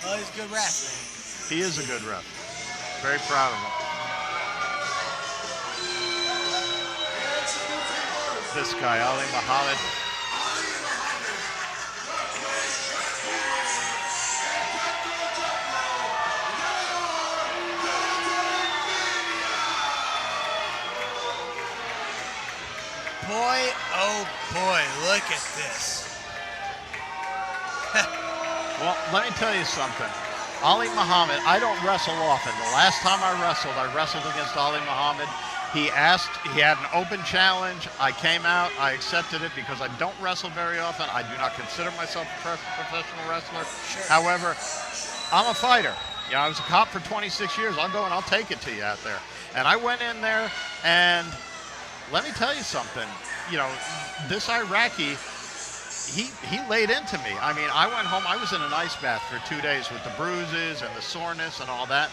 Oh, he's a good ref. He is a good ref. Very proud of him. This guy, Ali Muhammad. Boy, oh boy, look at this. Well, let me tell you something. Ali Muhammad, I don't wrestle often. The last time I wrestled against Ali Muhammad. He had an open challenge. I came out, I accepted it because I don't wrestle very often. I do not consider myself a professional wrestler. Sure. However, I'm a fighter. You know, I was a cop for 26 years. I'll go and I'll take it to you out there. And I went in there, and let me tell you something. You know, this Iraqi, he laid into me. I mean, I went home. I was in an ice bath for 2 days with the bruises and the soreness and all that.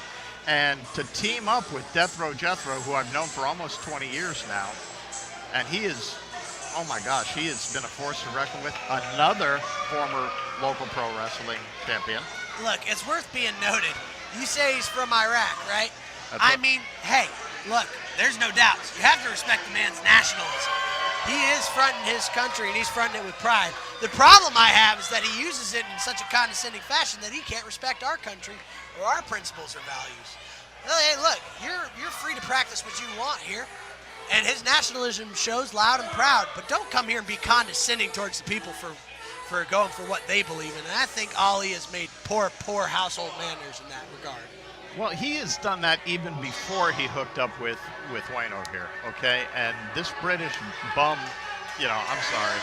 And to team up with Jethrow, who I've known for almost 20 years now, and he is, oh my gosh, he has been a force to reckon with. Another former local pro wrestling champion. Look, it's worth being noted. You say he's from Iraq, right? I mean, hey, look, there's no doubt. You have to respect the man's nationalism. He is fronting his country, and he's fronting it with pride. The problem I have is that he uses it in such a condescending fashion that he can't respect our country or our principles or values. Well, hey, look, you're free to practice what you want here, and his nationalism shows loud and proud, but don't come here and be condescending towards the people for going for what they believe in. And I think Ali has made poor household manners in that regard. Well, he has done that even before he hooked up with Wayno here, okay? And this British bum, you know, I'm sorry.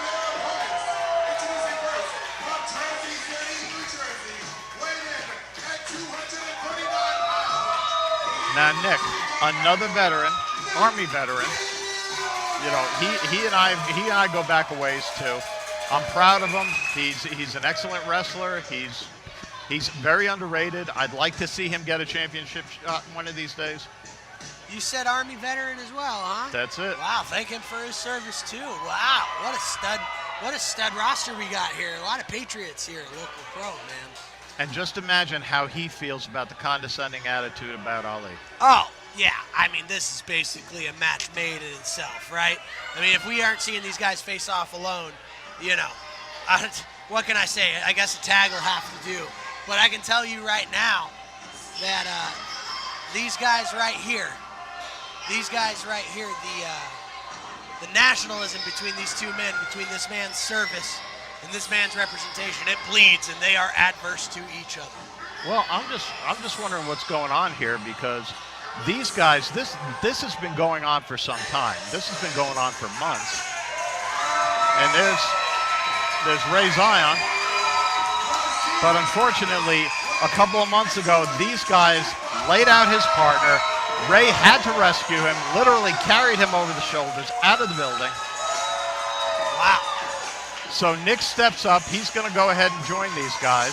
Now, Nick, another veteran, Army veteran. You know, he and I go back a ways too. I'm proud of him. He's an excellent wrestler. He's very underrated. I'd like to see him get a championship shot one of these days. You said Army veteran as well, huh? That's it. Wow, thank him for his service too. Wow, what a stud roster we got here. A lot of Patriots here, local pro, man. And just imagine how he feels about the condescending attitude about Ali. Oh, yeah. I mean, this is basically a match made in itself, right? I mean, if we aren't seeing these guys face off alone, you know, what can I say? I guess a tag will have to do. But I can tell you right now that these guys right here, the nationalism between these two men, between this man's service and this man's representation, it bleeds, and they are adverse to each other. Well, I'm just wondering what's going on here, because these guys, this has been going on for some time. This has been going on for months. And there's Ray Xion. But unfortunately, a couple of months ago, these guys laid out his partner. Ray had to rescue him, literally carried him over the shoulders out of the building. Wow. So Nick steps up. He's going to go ahead and join these guys.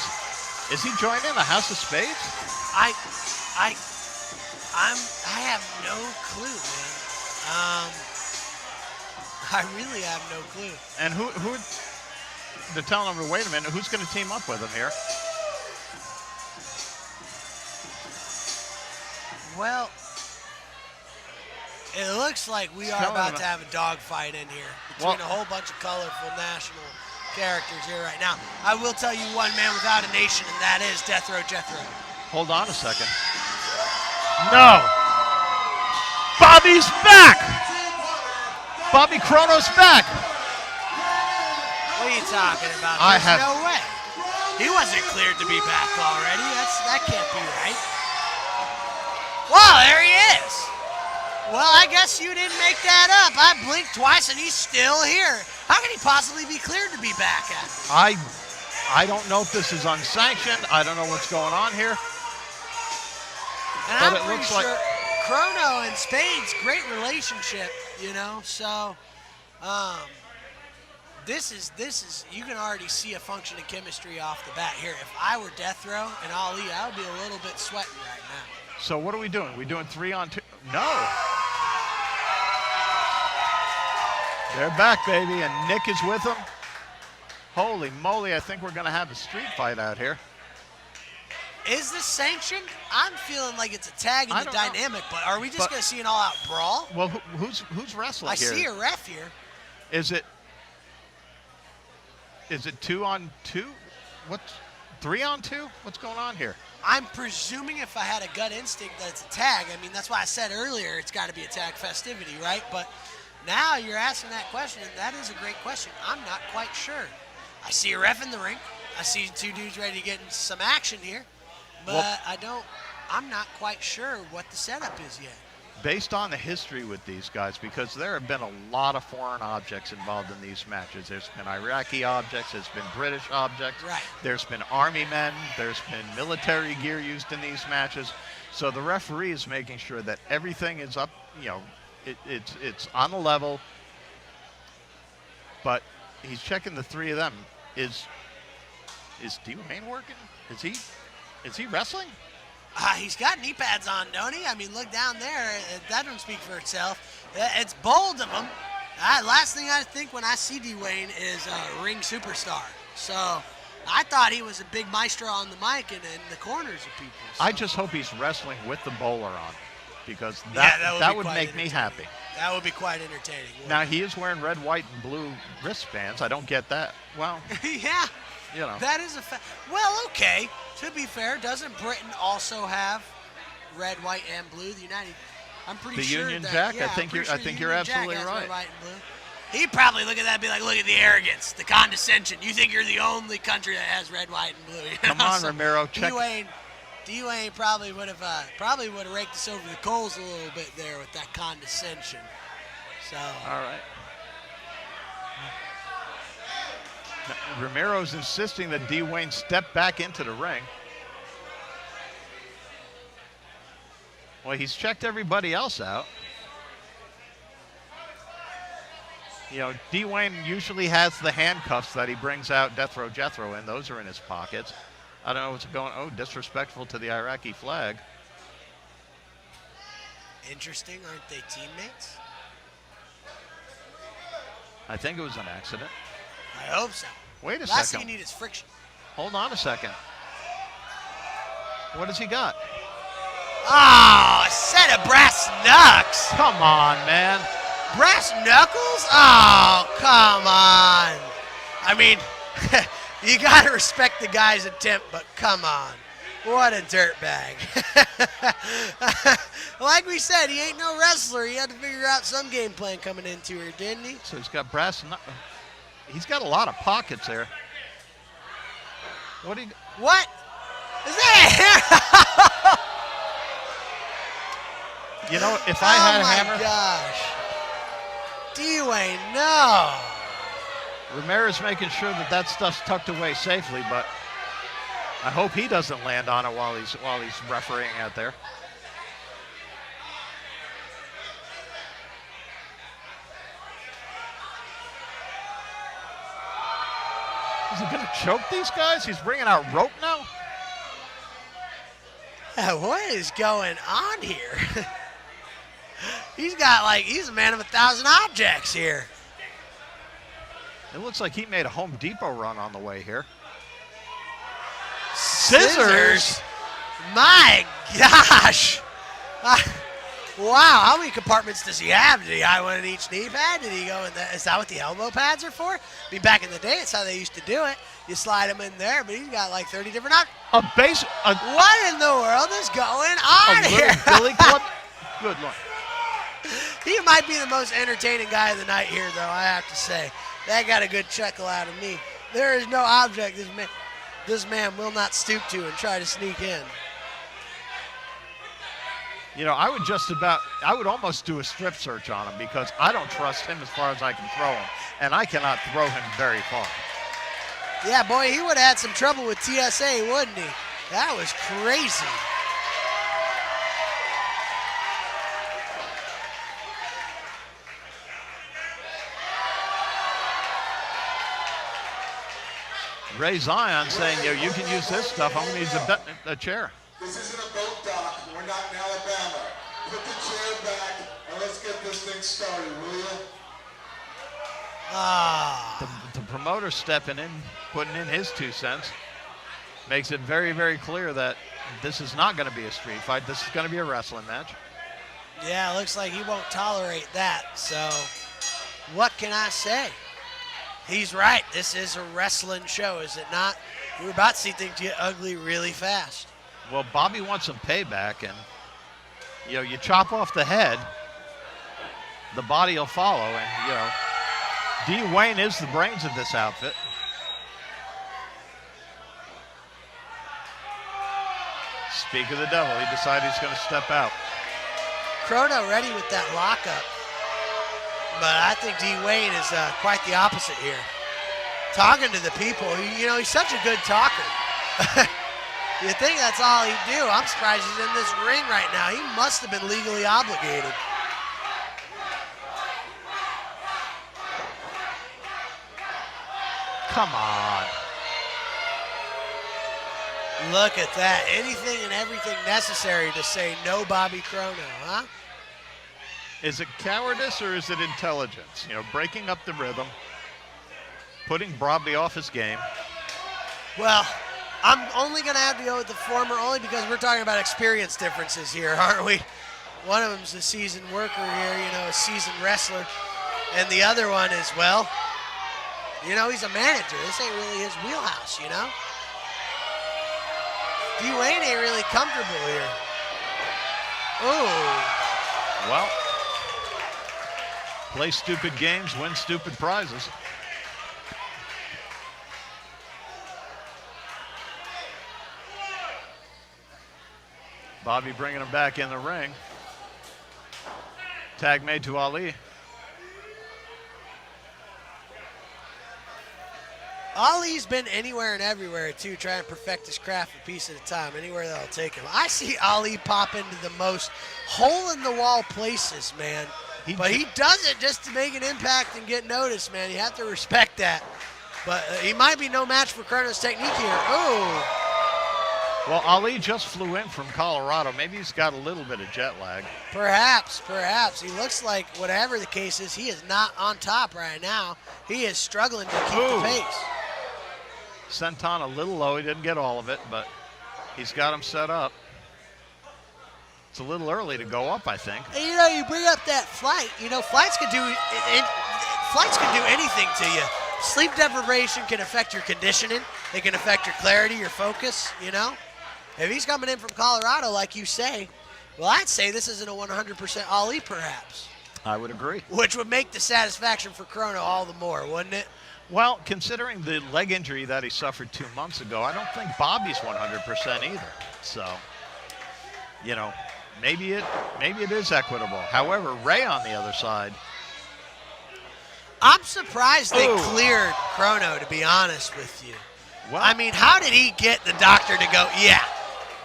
Is he joining the House of Spades? I have no clue, man. I really have no clue. And who they're telling him to wait a minute. Who's going to team up with him here? Well, it looks like we are about to have a dogfight in here between a whole bunch of colorful national characters here right now. I will tell you one man without a nation, and that is Jethrow. Hold on a second. No! Bobby's back! Bobby Chrono's back! What are you talking about? There's no way. He wasn't cleared to be back already. That can't be right. Well, there he is. Well, I guess you didn't make that up. I blinked twice and he's still here. How can he possibly be cleared to be back at? I don't know if this is unsanctioned. I don't know what's going on here. And but I'm pretty sure Chrono and Spades, great relationship, you know. So, this is you can already see a functioning chemistry off the bat here. If I were Deathrow and Ali, I would be a little bit sweating right now. So what are we doing? We doing 3-on-2? No. They're back, baby, and Nick is with them. Holy moly, I think we're going to have a street fight out here. Is this sanctioned? I'm feeling like it's a tag in I the don't know. dynamic, but are we just going to see an all-out brawl? Well, who's wrestling I here? see a ref here. Is it 2-on-2? What's 3-on-2? What's going on here? I'm presuming if I had a gut instinct that it's a tag. I mean, that's why I said earlier it's got to be a tag festivity, right? But now you're asking that question, and that is a great question. I'm not quite sure. I see a ref in the ring. I see two dudes ready to get in some action here. But I'm not quite sure what the setup is yet. Based on the history with these guys, because there have been a lot of foreign objects involved in these matches. There's been Iraqi objects, there's been British objects, right. There's been army men, there's been military gear used in these matches. So the referee is making sure that everything is up, it's on the level. But he's checking the three of them. Is D-Wayne working? Is he wrestling? He's got knee pads on, don't he? I mean, look down there. That don't speak for itself. It's bold of him. Last thing I think when I see D-Wayne is a ring superstar. So I thought he was a big maestro on the mic and in the corners of people. So. I just hope he's wrestling with the bowler on, because that would make me happy. That would be quite entertaining. Now, he is wearing red, white, and blue wristbands. I don't get that. Well, yeah. That is a fact. Well, okay. To be fair, doesn't Britain also have red, white, and blue? I'm pretty sure Union that, Jack. Yeah, I think you're absolutely right. Red, white, and blue. He'd probably look at that and be like, "Look at the arrogance, the condescension. You think you're the only country that has red, white, and blue?" Come on, Romero. Check. D-Wayne probably would have raked us over the coals a little bit there with that condescension. So. All right. Romero's insisting that D-Wayne step back into the ring. Well, he's checked everybody else out. D-Wayne usually has the handcuffs that he brings out Jethrow in. Those are in his pockets. I don't know what's going on. Oh, disrespectful to the Iraqi flag. Interesting. Aren't they teammates? I think it was an accident. I hope so. Wait a second. Last thing you need is friction. Hold on a second. What has he got? Oh, a set of brass knucks. Come on, man. Brass knuckles? Oh, come on. I mean, you got to respect the guy's attempt, but come on. What a dirtbag. Like we said, he ain't no wrestler. He had to figure out some game plan coming into her, didn't he? So he's got brass knuckles. He's got a lot of pockets there. What? Is that? If I had a hammer. Oh, my gosh. D-Wayne, no. Romero's making sure that stuff's tucked away safely, but I hope he doesn't land on it while he's refereeing out there. Is he going to choke these guys? He's bringing out rope now? What is going on here? He's a man of 1,000 objects here. It looks like he made a Home Depot run on the way here. Scissors? My gosh. Wow, how many compartments does he have? Did he have one in each knee pad? Did he go in that? Is that what the elbow pads are for? Back in the day, it's how they used to do it. You slide them in there, but he's got like 30 different options. What in the world is going on here? Billy Club? Good Lord. He might be the most entertaining guy of the night here, though, I have to say. That got a good chuckle out of me. There is no object this man will not stoop to and try to sneak in. I would almost do a strip search on him, because I don't trust him as far as I can throw him, and I cannot throw him very far. Yeah, boy, he would have had some trouble with TSA, wouldn't he? That was crazy. Ray Zion saying, you can use this stuff. I'm going to use a chair. This isn't a boat dock. We're not in Alabama. Put the chair back and let's get this thing started, will you? The promoter stepping in, putting in his 2 cents, makes it very, very clear that this is not going to be a street fight. This is going to be a wrestling match. Yeah, looks like he won't tolerate that. So what can I say? He's right. This is a wrestling show, is it not? We're about to see things get ugly really fast. Well, Bobby wants some payback, and you chop off the head, the body will follow, and D. Wayne is the brains of this outfit. Speak of the devil, he decided he's going to step out. Chrono ready with that lockup, but I think D. Wayne is quite the opposite here. Talking to the people, he's such a good talker. You think that's all he'd do? I'm surprised he's in this ring right now. He must have been legally obligated. Come on. Look at that. Anything and everything necessary to say no Bobby Chrono, huh? Is it cowardice or is it intelligence? Breaking up the rhythm, putting Bobby off his game. Well, I'm only going to have to go with the former only because we're talking about experience differences here, aren't we? One of them's a seasoned worker here, a seasoned wrestler. And the other one is, well, he's a manager. This ain't really his wheelhouse, D. Wayne ain't really comfortable here. Oh. Well, play stupid games, win stupid prizes. Bobby bringing him back in the ring. Tag made to Ali. Ali's been anywhere and everywhere, too, trying to perfect his craft a piece at a time, anywhere that'll take him. I see Ali pop into the most hole-in-the-wall places, man. But he does it just to make an impact and get noticed, man. You have to respect that. But he might be no match for Chrono's technique here. Oh. Well, Ali just flew in from Colorado. Maybe he's got a little bit of jet lag. Perhaps. He looks like, whatever the case is, he is not on top right now. He is struggling to keep the pace. Senton a little low. He didn't get all of it, but he's got him set up. It's a little early to go up, I think. You bring up that flight. Flights can do anything to you. Sleep deprivation can affect your conditioning. It can affect your clarity, your focus, If he's coming in from Colorado, like you say, well, I'd say this isn't a 100% Ali, perhaps. I would agree. Which would make the satisfaction for Chrono all the more, wouldn't it? Well, considering the leg injury that he suffered 2 months ago, I don't think Bobby's 100% either. So, maybe it is equitable. However, Ray on the other side. I'm surprised they cleared Chrono, to be honest with you. Well, I mean, how did he get the doctor to go, yeah,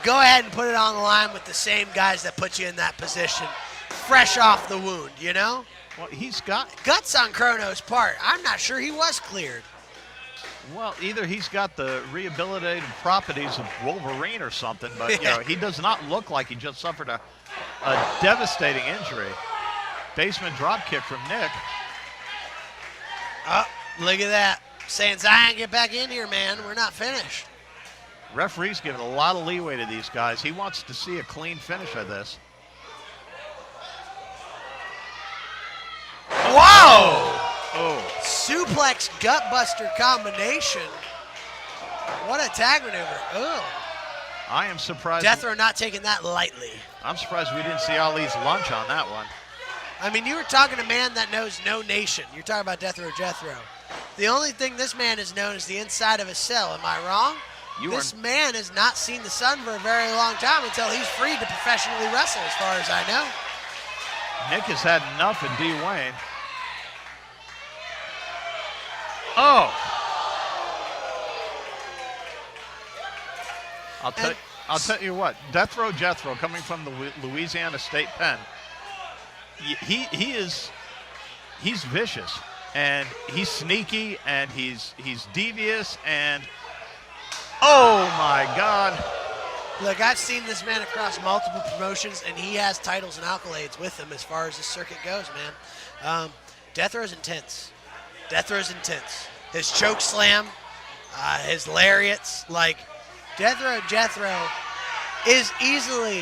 go ahead and put it on the line with the same guys that put you in that position, fresh off the wound, Well, he's got guts on Chrono's part. I'm not sure he was cleared. Well, either he's got the rehabilitative properties of Wolverine or something, but he does not look like he just suffered a devastating injury. Basement drop kick from Nick. Oh, look at that. Saying, Zion, get back in here, man. We're not finished. Referee's giving a lot of leeway to these guys. He wants to see a clean finish of this. Whoa! Oh. Suplex gutbuster combination. What a tag maneuver. Oh. I am surprised. Deathrow not taking that lightly. I'm surprised we didn't see Ali's lunch on that one. I mean, you were talking to a man that knows no nation. You're talking about Jethrow. The only thing this man is known is the inside of a cell. Am I wrong? This man has not seen the sun for a very long time until he's free to professionally wrestle, as far as I know. Nick has had enough of D. Wayne. Oh. I'll tell you what, Jethrow coming from the Louisiana State Pen, he's vicious and he's sneaky and he's devious and oh my God. Look, I've seen this man across multiple promotions and he has titles and accolades with him as far as the circuit goes, man. Deathrow's intense. His choke slam, his lariats, like Jethrow is easily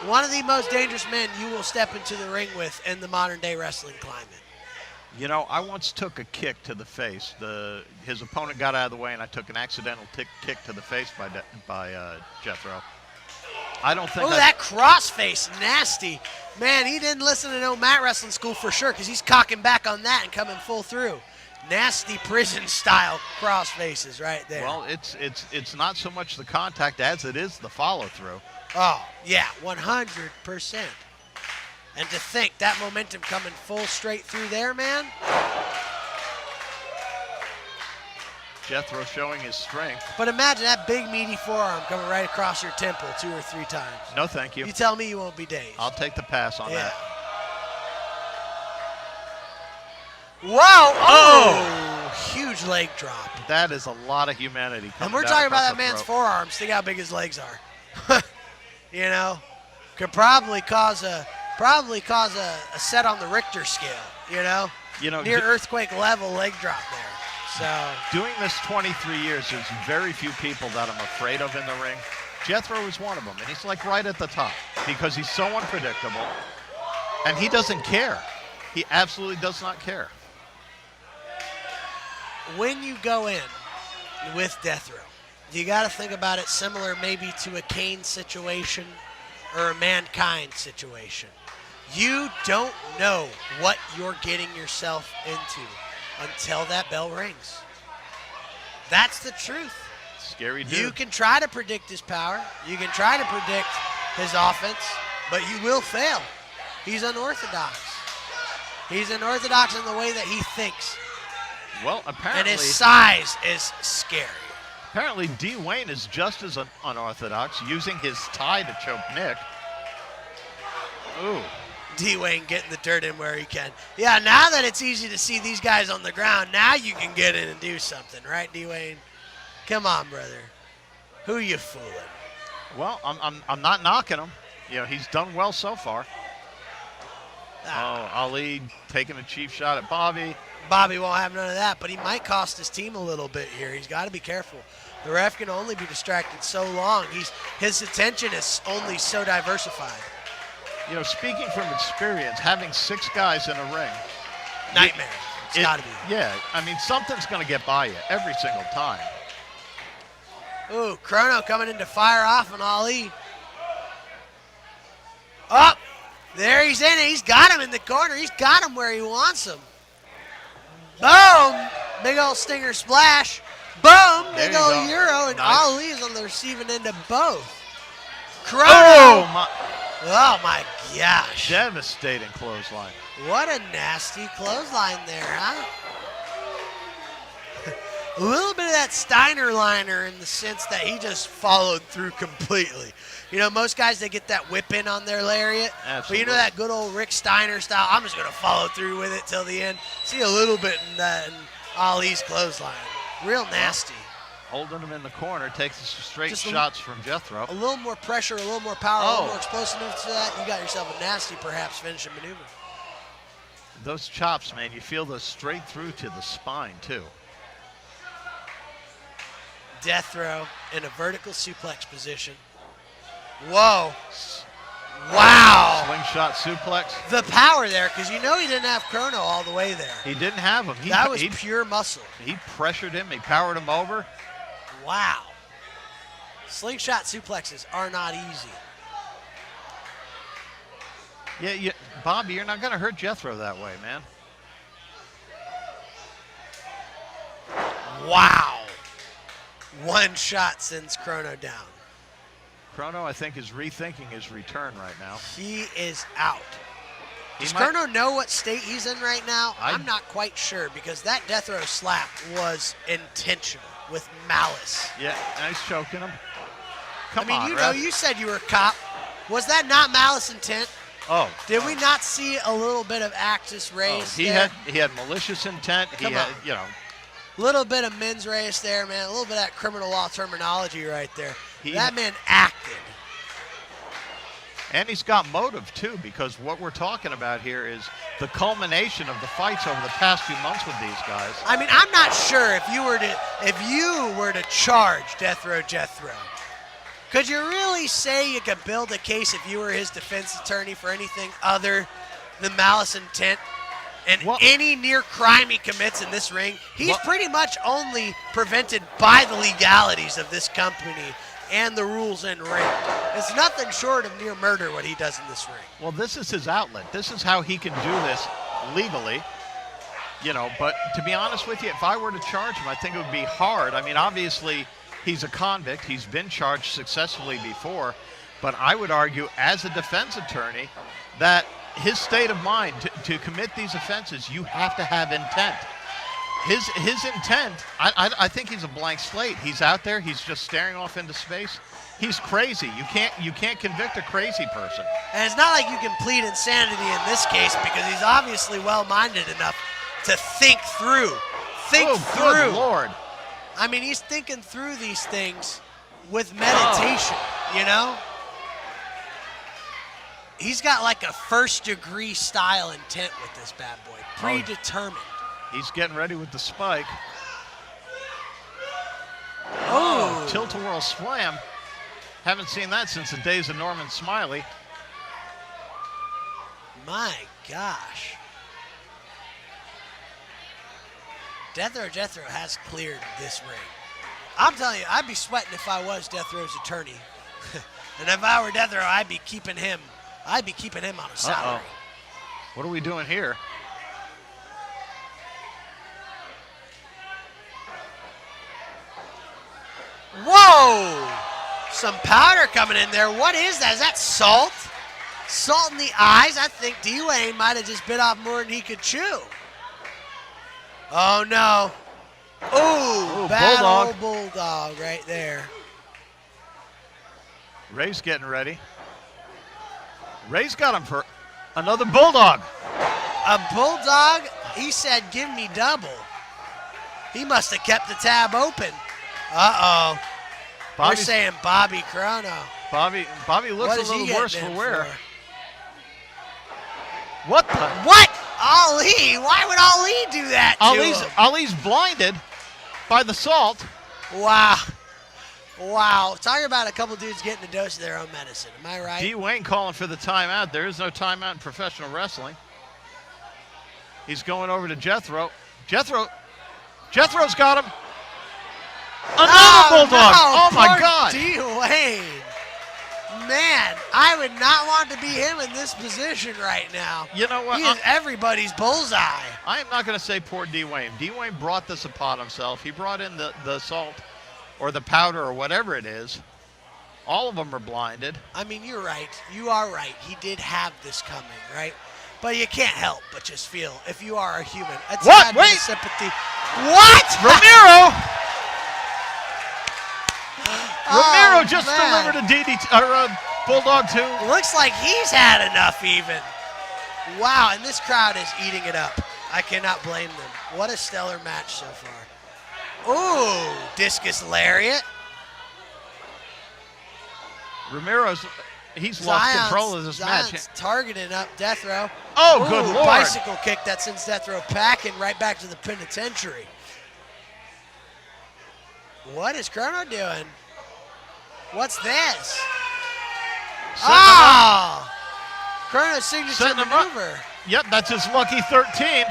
one of the most dangerous men you will step into the ring with in the modern day wrestling climate. You know, I once took a kick to the face. His opponent got out of the way, and I took an accidental kick to the face by Jethrow. I don't think. Oh, that crossface, nasty. Man, he didn't listen to no mat wrestling school for sure, because he's cocking back on that and coming full through. Nasty prison-style crossfaces right there. Well, it's not so much the contact as it is the follow-through. Oh, yeah, 100%. And to think that momentum coming full straight through there, man. Jethrow showing his strength. But imagine that big meaty forearm coming right across your temple 2 or 3 times. No, thank you. You tell me you won't be dazed. I'll take the pass on that. Whoa! Oh! Huge leg drop. That is a lot of humanity. And we're talking about that man's forearms. Think how big his legs are. You know, could probably cause a set on the Richter scale. You know, near earthquake level leg drop there. So doing this 23 years, there's very few people that I'm afraid of in the ring. Jethrow is one of them, and he's like right at the top because he's so unpredictable, and he doesn't care. He absolutely does not care. When you go in with Deathrow, you got to think about it similar maybe to a Kane situation or a Mankind situation. You don't know what you're getting yourself into until that bell rings. That's the truth. Scary dude. You can try to predict his power. You can try to predict his offense, but you will fail. He's unorthodox. He's unorthodox in the way that he thinks. Well, apparently. And his size is scary. Apparently, D. Wayne is just as unorthodox, using his tie to choke Nick. Ooh. D. Wayne getting the dirt in where he can. Yeah, now that it's easy to see these guys on the ground, now you can get in and do something, right, D. Wayne? Come on, brother. Who you fooling? Well, I'm not knocking him. You know, he's done well so far. Oh, Ali taking a cheap shot at Bobby. Bobby won't have none of that, but he might cost his team a little bit here. He's got to be careful. The ref can only be distracted so long. His attention is only so diversified. You know, speaking from experience, having 6 guys in a ring. Nightmare. It's got to be. Yeah, I mean, something's going to get by you every single time. Ooh, Chrono coming in to fire off on Ali. Oh, there he's in it. He's got him in the corner. He's got him where he wants him. Boom! Big old stinger splash. Boom! Big old Euro, and nice. Ali is on the receiving end of both. Chrono! Oh my gosh. Devastating clothesline. What a nasty clothesline there, huh? A little bit of that Steiner liner in the sense that he just followed through completely. You know, most guys, they get that whip in on their lariat. Absolutely. But you know that good old Rick Steiner style, I'm just going to follow through with it till the end. See a little bit in that in Ali's clothesline. Real nasty. Holding him in the corner, takes straight shots from Jethrow. A little more pressure, a little more power, a little more explosiveness to that. You got yourself a nasty, perhaps, finishing maneuver. Those chops, man, you feel those straight through to the spine, too. Deathrow in a vertical suplex position. Whoa. Wow. Slingshot suplex. The power there, because you know he didn't have Chrono all the way there. He didn't have him. That was pure muscle. He pressured him. He powered him over. Wow. Slingshot suplexes are not easy. Yeah, Bobby, you're not going to hurt Jethrow that way, man. Wow. One shot sends Chrono down. Chrono, I think, is rethinking his return right now. He is out. Does Chrono know what state he's in right now? I'm not quite sure, because that Deathrow slap was intentional with malice. Yeah, nice choking him. Come on, I mean, you know, you said you were a cop. Was that not malice intent? Oh. Did we not see a little bit of Axis race he there? He had malicious intent. He had, you know. Little bit of men's race there, man. A little bit of that criminal law terminology right there. That man acted. And he's got motive, too, because what we're talking about here is the culmination of the fights over the past few months with these guys. I mean, I'm not sure if you were to charge Jethrow, Could you really say you could build a case if you were his defense attorney for anything other than malice intent? And any near crime he commits in this ring, he's pretty much only prevented by the legalities of this company and the rules in ring. It's nothing short of near murder what he does in this ring. Well, this is his outlet. This is how he can do this legally. You know, but to be honest with you, if I were to charge him, I think it would be hard. I mean, obviously, he's a convict. He's been charged successfully before. But I would argue, as a defense attorney, that his state of mind to commit these offenses, you have to have intent. His intent, I think he's a blank slate. He's out there. He's just staring off into space. He's crazy. You can't convict a crazy person. And it's not like you can plead insanity in this case because he's obviously well-minded enough to think through. Good Lord. I mean, he's thinking through these things with meditation, you know? He's got like a first-degree style intent with this bad boy, predetermined. He's getting ready with the spike. Oh, tilt-a-whirl slam. Haven't seen that since the days of Norman Smiley. My gosh. Jethrow has cleared this ring. I'm telling you, I'd be sweating if I was Deathrow's attorney. And if I were Deathrow, I'd be keeping him on a salary. What are we doing here? Whoa! Some powder coming in there. What is that? Is that salt? Salt in the eyes? I think D-Wayne might have just bit off more than he could chew. Oh, no. Ooh, bad old bulldog right there. Ray's getting ready. Ray's got him for another bulldog. A bulldog? He said, give me double. He must have kept the tab open. Uh-oh. We're saying Bobby Chrono. Bobby looks a little worse for wear. What the? What? Ali? Why would Ali do that to him? Ali's blinded by the salt. Wow. Wow. Talking about a couple dudes getting a dose of their own medicine. Am I right? D-Wayne calling for the timeout. There is no timeout in professional wrestling. He's going over to Jethrow. Jethro's got him. Another bulldog. No, oh, my God. D-Wayne. Man, I would not want to be him in this position right now. You know what? He is everybody's bullseye. I am not going to say poor D-Wayne. D-Wayne brought this upon himself. He brought in the salt or the powder or whatever it is. All of them are blinded. I mean, you're right. You are right. He did have this coming, right? But you can't help but just feel, if you are a human, a tad bit of sympathy. What? Romero! Romero just delivered a DDT, or a Bulldog 2. Looks like he's had enough even. Wow, and this crowd is eating it up. I cannot blame them. What a stellar match so far. Ooh, discus lariat. He's lost control of this match. Targeting up Deathrow. Oh, good Lord. Bicycle kick that sends Deathrow packing right back to the penitentiary. What is Chrono doing? What's this? Chrono's signature maneuver. Yep, that's his lucky 13.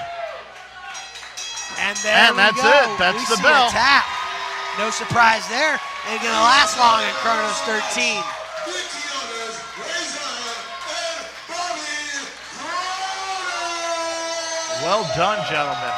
And that's it. That's the bell. A tap. No surprise there. Ain't gonna last long in Chrono's 13. Well done, gentlemen.